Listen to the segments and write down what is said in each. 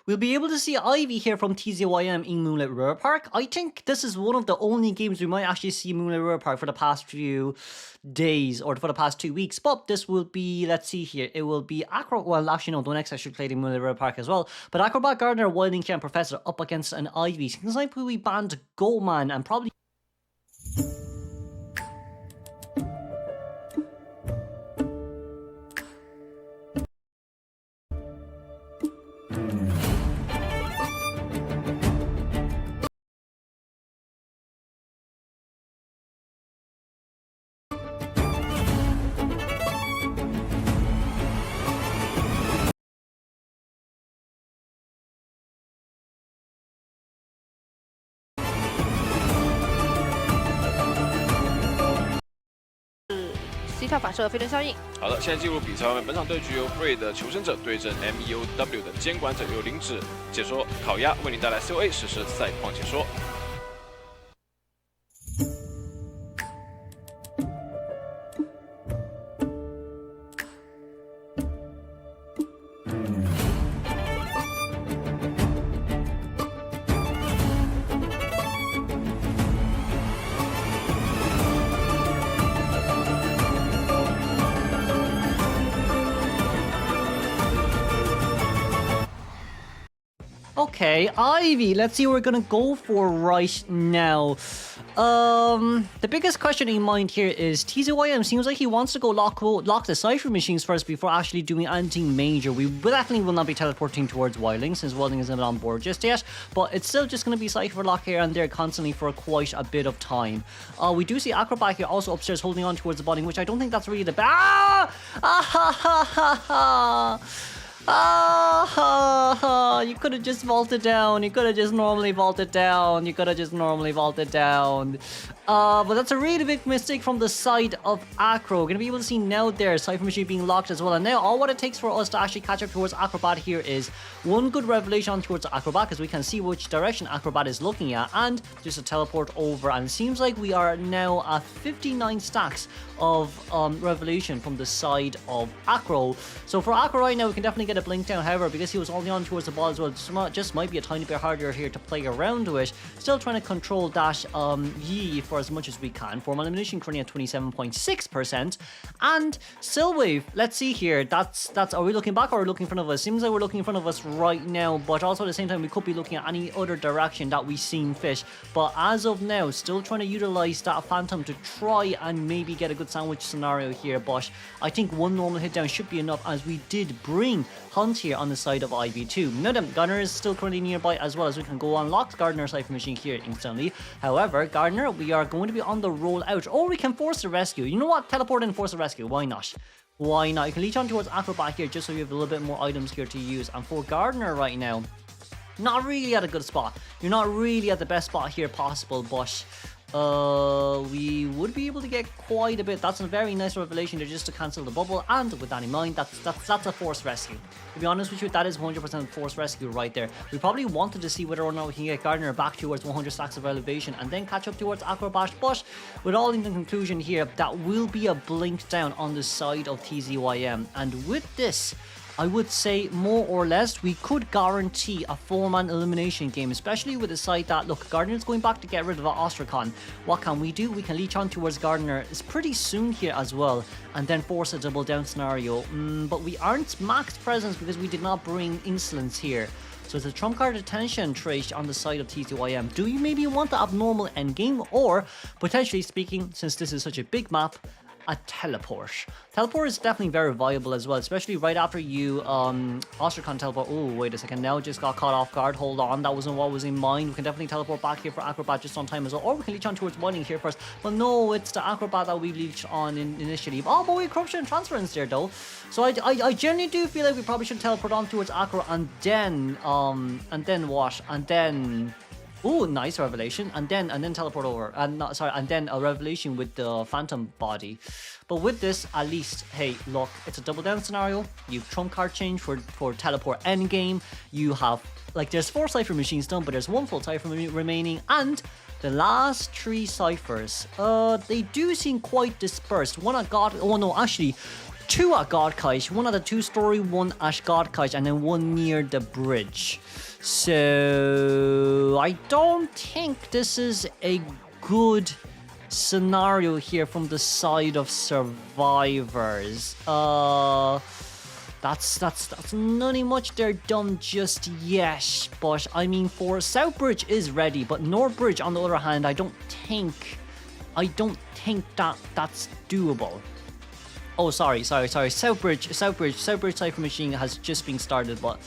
We'll be able to see Ivy here from TZYM in Moonlit River Park. I think this is one of the only games we might actually see Moonlit River Park for the past few days or for the past 2 weeks. But this will be, let's see here, it will be well, actually no, the next actually played in Moonlit River Park as well. But Acrobat, Gardener, Wilding Key, and Professor up against an Ivy. Seems like we banned Goldman and probably... C 跳反射飞轮效应。好的，现在进入比赛画面，本场对局由 Brave 的求生者对阵 MEOW 的监管者，由林子解说烤鸭为您带来 COA 实时赛况解说。Okay, Ivy, let's see what we're gonna go for right now. The biggest question in mind here is TZYM seems like he wants to go lock the Cypher machines first before actually doing anything major. We definitely will not be teleporting towards Wilding since Wilding isn't on board just yet, but it's still just going to be Cypher lock here and there constantly for quite a bit of time. We do see Acrobat here also upstairs holding on towards the bottom, which I don't think that's really the best. You could have just vaulted down. You could have just normally vaulted down. But that's a really big mistake from the side of Acro. Gonna be able to see now there, Cypher Machine being locked as well. And now all what it takes for us to actually catch up towards Acrobat here is one good revelation towards Acrobat, because we can see which direction Acrobat is looking at, and just a teleport over. And it seems like we are now at 59 stacks of revelation from the side of Acro. So for Acro right now, we can definitely get a blink down. However, because he was only on towards the ball as well, it just might be a tiny bit harder here to play around with. Still trying to control that Yi for as much as we can. Form elimination currently at 27.6%. And Silwave, let's see here. That's are we looking back or are we looking in front of us? Seems like we're looking in front of us right now, but also at the same time we could be looking at any other direction that we seen fit. But as of now, still trying to utilize that Phantom to try and maybe get a good sandwich scenario here. But I think one normal hit down should be enough, as we did bring Hunt here on the side of IB2. Now then, Gardener is still currently nearby as well, as we can go on lock Gardener Cypher Machine here instantly. However, Gardener, we are going to be on the roll out, or we can force the rescue. You know what? Teleport and force the rescue. Why not? Why not? You can leech on towards Acrobat here just so you have a little bit more items here to use. And for Gardener right now, not really at a good spot. You're not really at the best spot here possible, but we would be able to get quite a bit. That's a very nice revelation there just to cancel the bubble, and with that in mind, that's a forced rescue. To be honest with you, that is 100% forced rescue right there. We probably wanted to see whether or not we can get Gardener back towards 100 stacks of elevation and then catch up towards Acrobat, but with all in the conclusion here, that will be a blink down on the side of TZYM, and with this, I would say more or less we could guarantee a 4-man elimination game, especially with the side that, look, Gardener's going back to get rid of Ostracon. What can we do? We can leech on towards Gardener. It's pretty soon here as well, and then force a double down scenario. But we aren't max presence because we did not bring Insolence here. So it's a trump card attention trait on the side of TZYM. Do you maybe want the abnormal endgame, or potentially speaking, since this is such a big map, a teleport? Teleport is definitely very viable as well, especially right after you Ostracon teleport. Oh, wait a second, now just got caught off guard. Hold on, that wasn't what was in mind. We can definitely teleport back here for Acrobat just on time as well, or we can leech on towards Wilding here first. But no, it's the Acrobat that we leeched on initially. Oh, but we corruption and transference there though. So I generally do feel like we probably should teleport on towards Acro, and then what? And then, oh, nice revelation, and then teleport over, and then a revelation with the Phantom body. But with this, at least, hey, look, it's a double down scenario. You've trump card change for teleport endgame. You have, like, there's 4 Cypher machines done, but there's 1 full Cypher remaining, and the last 3 Cyphers, they do seem quite dispersed. One I got, oh no, actually, 2 at Godkite, 1 at the 2-story, 1 at Godkite, and then 1 near the bridge. So I don't think this is a good scenario here from the side of survivors. That's not much they're done just yet. But I mean, for South Bridge is ready, but North Bridge on the other hand, I don't think that's doable. Oh, sorry. South Bridge Cypher Machine has just been started, but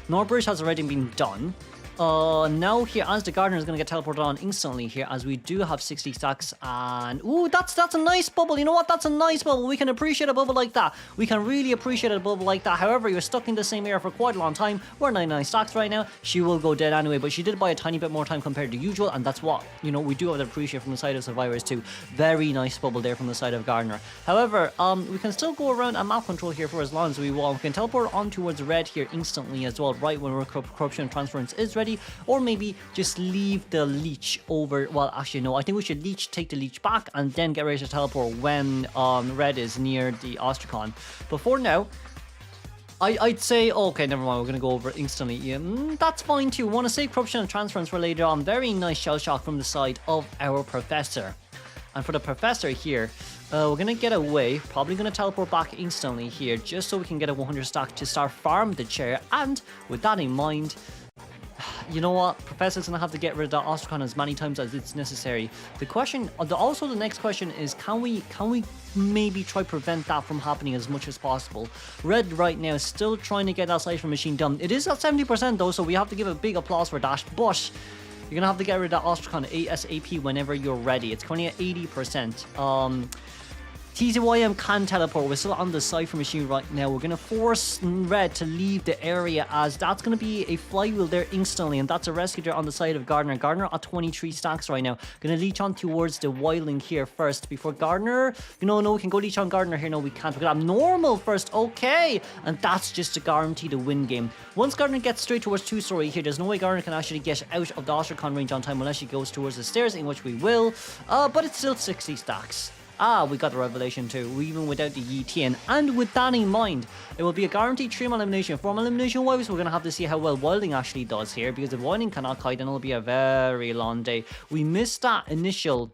North Bridge has already been done. Now here, as the gardener is going to get teleported on instantly here, as we do have 60 stacks, and ooh, that's a nice bubble. You know what? That's a nice bubble. We can appreciate a bubble like that. We can really appreciate a bubble like that. However, you're stuck in the same area for quite a long time. We're 99 stacks right now. She will go dead anyway, but she did buy a tiny bit more time compared to usual, and that's what, you know, we do have to appreciate from the side of survivors too. Very nice bubble there from the side of gardener. However, we can still go around and map control here for as long as we want. We can teleport on towards red here instantly as well, right when our corruption transference is ready. Or maybe just leave the leech over. Well, actually no, I think we should take the leech back and then get ready to teleport when red is near the Ostracon. But for now, I'd say, okay, never mind, we're going to go over it instantly. Yeah, that's fine too. We want to save corruption and transference for later on. Very nice shell shock from the side of our professor. And for the professor here, we're going to get away, probably going to teleport back instantly here, just so we can get a 100 stack to start farm the chair. And with that in mind, you know what? Professor's gonna have to get rid of that Ostracon as many times as it's necessary. The question, also the next question is, can we maybe try prevent that from happening as much as possible? Red right now is still trying to get that Cypher Machine done. It is at 70% though, so we have to give a big applause for that. But you're gonna have to get rid of that Ostracon ASAP whenever you're ready. It's currently at 80%. TZYM can teleport. We're still on the Cypher Machine right now. We're going to force red to leave the area, as that's going to be a flywheel there instantly, and that's a rescue there on the side of Gardener. Gardener at 23 stacks right now. Going to leech on towards the Wildling here first before Gardener. You know, no, we can go leech on Gardener here. No, we can't. We're going to have Normal first. Okay. And that's just to guarantee the win game. Once Gardener gets straight towards 2-story here, there's no way Gardener can actually get out of the Ostracon range on time unless she goes towards the stairs, in which we will. But it's still 60 stacks. We got the revelation too, even without the ETN. And with that in mind, it will be a guaranteed 3-man elimination. 4-man elimination wise, we're going to have to see how well Wilding actually does here, because if Wilding cannot kite, then it'll be a very long day. We missed that initial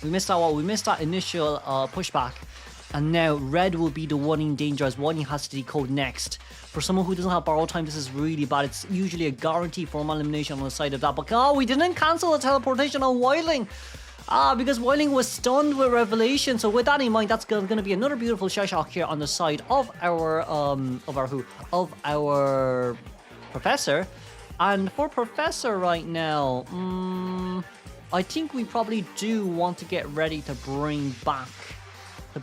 pushback, and now red will be the one in danger, as Wilding has to decode next. For someone who doesn't have borrow time, this is really bad. It's usually a guaranteed 4-man elimination on the side of that, but we didn't cancel the teleportation on Wilding. Because Wildling was stunned with revelation. So with that in mind, that's going to be another beautiful shell shock here on the side of our professor. And for professor right now, I think we probably do want to get ready to bring back the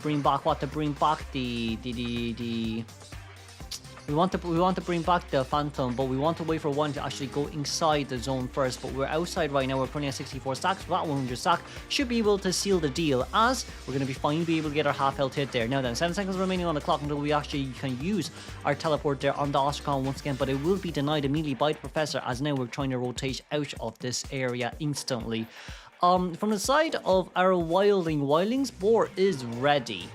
We want to bring back the Phantom, but we want to wait for one to actually go inside the zone first. But we're outside right now. We're currently at 64 stacks. That 100 stack should be able to seal the deal, as we're going to be fine to be able to get our half health hit there. Now then, 7 seconds remaining on the clock until we actually can use our teleport there on the Ostracon once again, but it will be denied immediately by the professor, as now we're trying to rotate out of this area instantly. From the side of our Wildling's board is ready.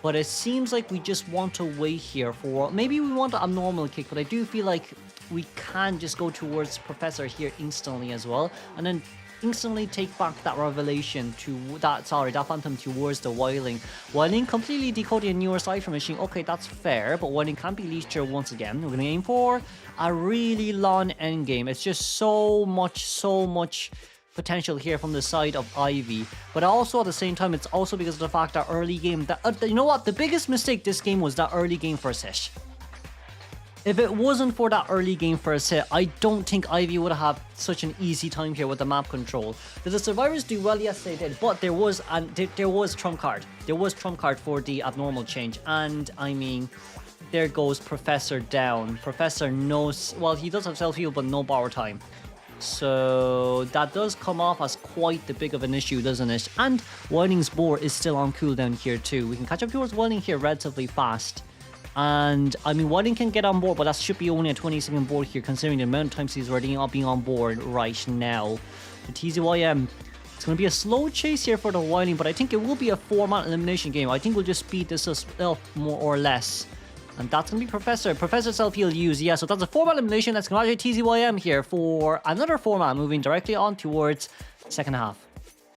But it seems like we just want to wait here for... Maybe we want an abnormal kick, but I do feel like we can just go towards Professor here instantly as well. And then instantly take back that revelation to... that Phantom towards the Wildling. Wildling completely decoding a newer Cypher Machine. Okay, that's fair, but Wildling can't be leashed here once again. We're going to aim for a really long endgame. It's just so much potential here from the side of Ivy, but also at the same time, it's also because of the fact that early game, that you know what, the biggest mistake this game was that early game first hit. If it wasn't for that early game first hit, I don't think Ivy would have such an easy time here with the map control. Did the survivors do well? Yes, they did, but there was trump card. There was trump card for the abnormal change, and I mean, there goes Professor down. Professor knows, well, he does have self-heal, but no borrow time. So that does come off as quite the big of an issue, doesn't it? And Wildling's board is still on cooldown here too. We can catch up towards Wildling here relatively fast. And I mean, Wildling can get on board, but that should be only a 20-second board here, considering the amount of times he's already not being on board right now. The TZYM It's going to be a slow chase here for the Wildling, but I think it will be a 4-man elimination game. I think we'll just speed this up more or less. And that's going to be Professor. Professor Self-Heal use. Yeah, so that's a 4-man elimination. Let's congratulate TZYM here for another 4-man moving directly on towards second half.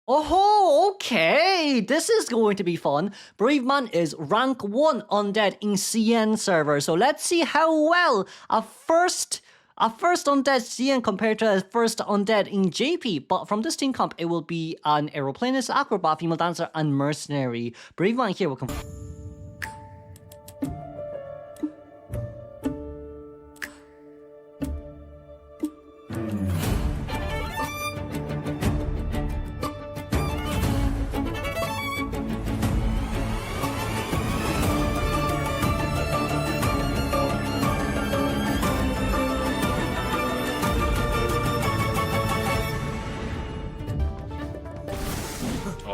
Oh, okay. This is going to be fun. Braveman is rank 1 undead in CN server. So let's see how well a first undead CN compared to a first undead in JP. But from this team comp, it will be an aeroplanist, acrobat, female dancer, and mercenary. Braveman here will come.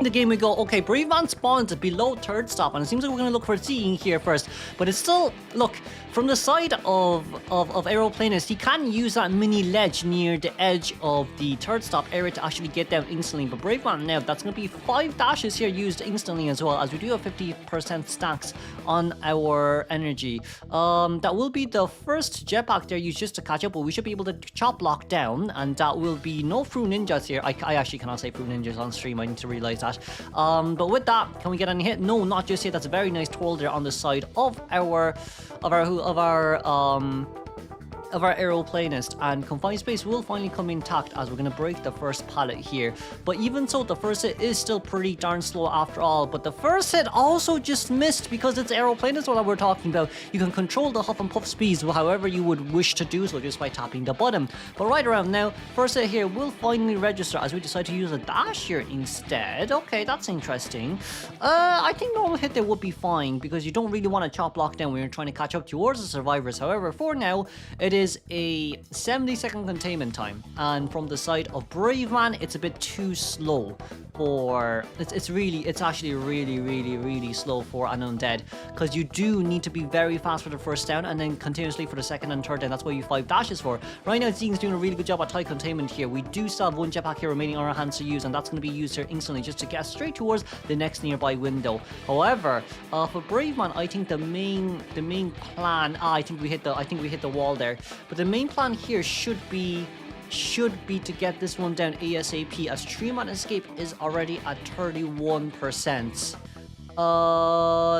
The game we go, okay, Braveman spawns below third stop, and it seems like we're going to look for C in here first, but it's still, look, from the side of Aeroplanist, he can use that mini ledge near the edge of the third stop area to actually get down instantly, but Braveman now, that's going to be 5 dashes here used instantly as well, as we do have 50% stacks on our energy. That will be the first jetpack there used just to catch up, but we should be able to chop block down, and that will be no Fruit Ninjas here. I actually cannot say Fruit Ninjas on stream, I need to realize that. But with that, can we get any hit? No, not just yet. That's a very nice twirl there on the side of our aeroplanist, and confined space will finally come intact as we're going to break the first pallet here. But even so, the first hit is still pretty darn slow after all. But the first hit also just missed because it's aeroplanist what we're talking about. You can control the huff and puff speeds however you would wish to do so just by tapping the button. But right around now, first hit here will finally register as we decide to use a dash here instead. Okay, that's interesting. I think normal hit there would be fine because you don't really want to chop block down when you're trying to catch up towards the survivors. However, for now, it is a 70-second containment time, and from the side of Braveman, it's a bit too slow for it's actually really slow for an undead, because you do need to be very fast for the first down and then continuously for the second and third down. That's what you 5 dashes for. Right now, Zene's doing a really good job at tight containment here. We do still have 1 jetpack here remaining on our hands to use, and that's going to be used here instantly just to get straight towards the next nearby window. However, for Braveman, I think the main plan, I think we hit the wall there. But the main plan here should be to get this one down ASAP, as 3-man escape is already at 31%.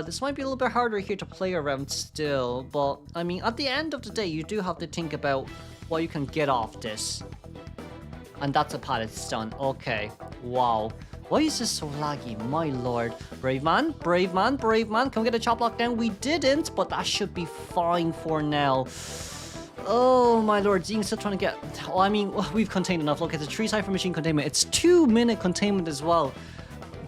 This might be a little bit harder here to play around still, but I mean, at the end of the day, you do have to think about what you can get off this. And that's a pallet stun. Okay, wow. Why is this so laggy? My lord. Braveman, can we get a chop block down? We didn't, but that should be fine for now. Oh my lord, Zene's still trying to get... Oh, I mean, we've contained enough. Look, it's a 3 Cypher Machine containment. It's 2-minute containment as well.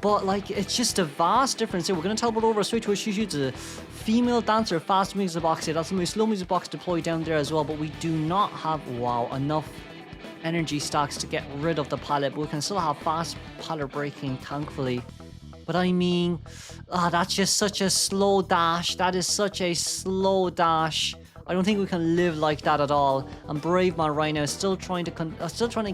But, like, it's just a vast difference here. We're going to teleport over straight to a shoots a female dancer, fast music box here. That's a slow music box deployed down there as well. But we do not have, wow, enough energy stacks to get rid of the pallet. But we can still have fast pallet breaking, thankfully. But I mean, that's just such a slow dash. That is such a slow dash. I don't think we can live like that at all. And Braveman right now is still trying to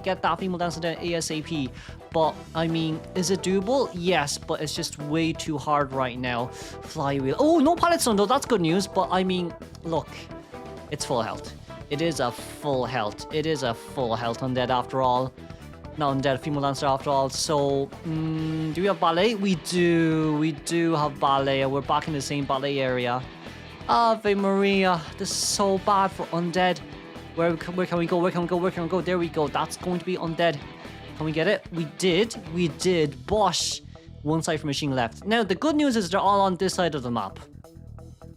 get that female dancer down ASAP. But I mean, is it doable? Yes, but it's just way too hard right now. Flywheel. Oh, no pallet stun though. That's good news. But I mean, look, it's full health. It is a full health. It is a full health undead after all. Not undead, female dancer after all. So, do we have ballet? We do. We do have ballet. We're back in the same ballet area. Ave Maria, this is so bad for undead. Where can we go? Where can we go? Where can we go? There we go. That's going to be undead. Can we get it? We did. Bosh. 1 Cypher Machine left. Now, the good news is they're all on this side of the map.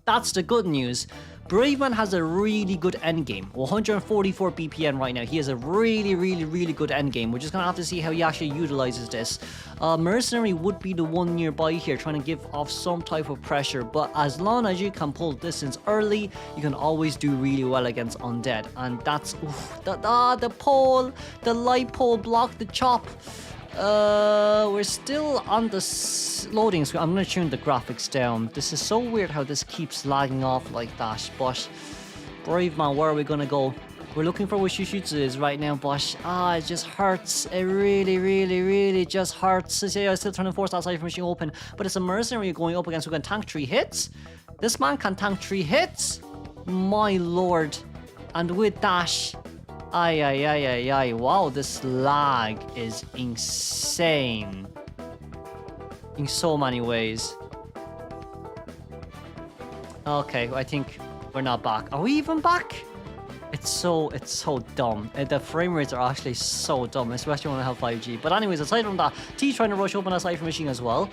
That's the good news. Braveman has a really good endgame. 144 BPN right now. He has a really good endgame. We're just going to have to see how he actually utilizes this. Mercenary would be the one nearby here, trying to give off some type of pressure. But as long as you can pull distance early, you can always do really well against undead. And that's... Oof, the pole, the light pole blocked the chop. We're still on the loading screen. I'm going to tune the graphics down. This is so weird how this keeps lagging off like that. But Braveman, where are we going to go? We're looking for where Shushuzu is right now, but it just hurts. It really, really, really just hurts. CCAO is still trying to force that Cypher Machine open, but it's a mercenary going up against who can tank 3 hits. This man can tank 3 hits. My lord. And with dash. Ay. Wow, this lag is insane. In so many ways. Okay, I think we're not back. Are we even back? It's so dumb. The frame rates are actually so dumb, especially when I have 5G. But anyways, aside from that, T's trying to rush open a Cypher Machine as well.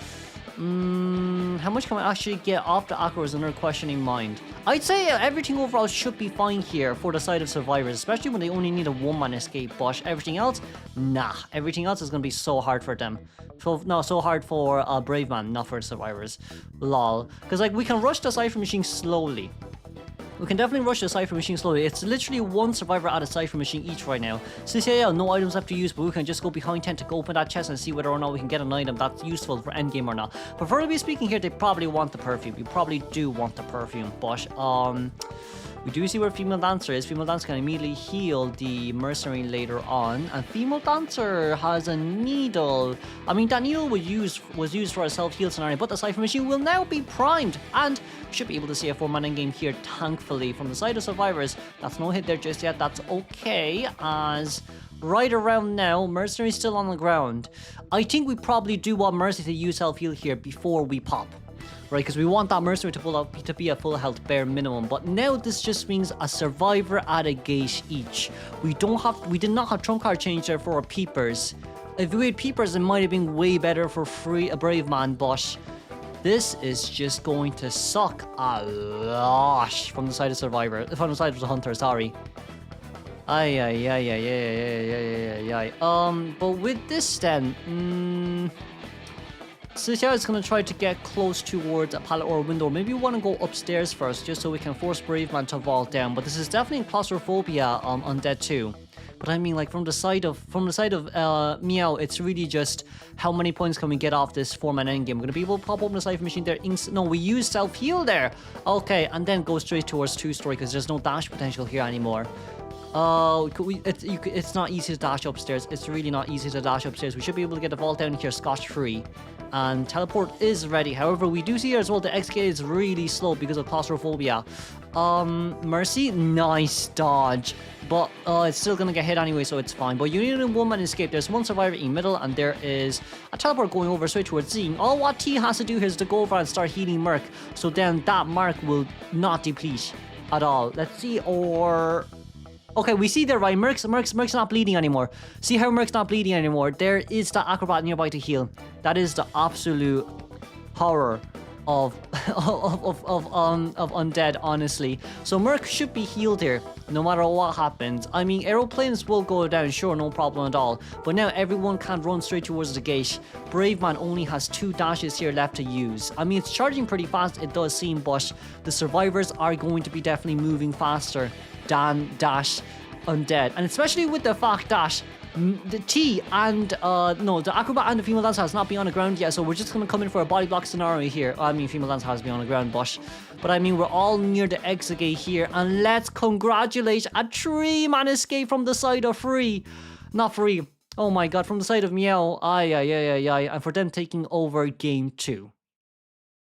How much can we actually get off the Acro is another question in mind. I'd say everything overall should be fine here for the side of survivors, especially when they only need a 1-man escape. But everything else, nah. Everything else is going to be so hard for them. So hard for Braveman, not for survivors. Lol. Because like we can rush the Cypher Machine slowly. We can definitely rush the Cypher Machine slowly. It's literally 1 survivor at a Cypher Machine each right now. So yeah, no items left to use, but we can just go behind tent to go open that chest and see whether or not we can get an item that's useful for endgame or not. Preferably speaking here, they probably want the perfume. You probably do want the perfume, but we do see where Female Dancer is. Female Dancer can immediately heal the Mercenary later on. And Female Dancer has a needle. I mean, that needle was used for a self-heal scenario, but the Cypher Machine will now be primed. And we should be able to see a 4-man endgame here, thankfully. From the side of survivors, that's no hit there just yet. That's okay, as right around now, Mercenary's still on the ground. I think we probably do want Mercy to use self-heal here before we pop. Right, because we want that Mercenary to be a full health bare minimum. But now this just means a survivor at a gate each. We did not have trump card change there for our peepers. If we had peepers, it might have been way better for a Braveman, but this is just going to suck a lot from the side of survivor, from the side of the hunter. Sorry. Ay. But with this then, Xiao is going to try to get close towards a pallet or a window. Maybe we want to go upstairs first, just so we can force Braveman to vault down. But this is definitely claustrophobia Undead too. But I mean, like from the side of Meow, it's really just how many points can we get off this 4-man endgame. We're going to be able to pop open the Cypher Machine there. No, we use self-heal there. Okay, and then go straight towards 2-story because there's no dash potential here anymore. It's not easy to dash upstairs. It's really not easy to dash upstairs. We should be able to get the vault down here scotch-free. And teleport is ready. However, we do see here as well the XK is really slow because of claustrophobia. Mercy, nice dodge. But it's still gonna get hit anyway, so it's fine. But you need a 1-man escape. There's 1 survivor in middle, and there is a teleport going over straight towards Zing. All what T has to do here is to go over and start healing Merc. So then that Merc will not deplete at all. Let's see, or... Okay, we see there, right? Merc's not bleeding anymore. See how Merc's not bleeding anymore? There is the Acrobat nearby to heal. That is the absolute horror of Undead, honestly. So Merc should be healed here, no matter what happens. I mean, aeroplanes will go down, sure, no problem at all. But now everyone can run straight towards the gate. Braveman only has 2 dashes here left to use. I mean, it's charging pretty fast, it does seem, but the survivors are going to be definitely moving faster than Dash Undead. And especially with the fact that the T and the Acrobat and the Female Dancer has not been on the ground yet, so we're just going to come in for a body block scenario here. I mean, Female Dancer has been on the ground, but I mean, we're all near the exit gate here, and let's congratulate a 3-man escape from the side of not free. Oh my god, from the side of Meow. Ay, and for them taking over game 2.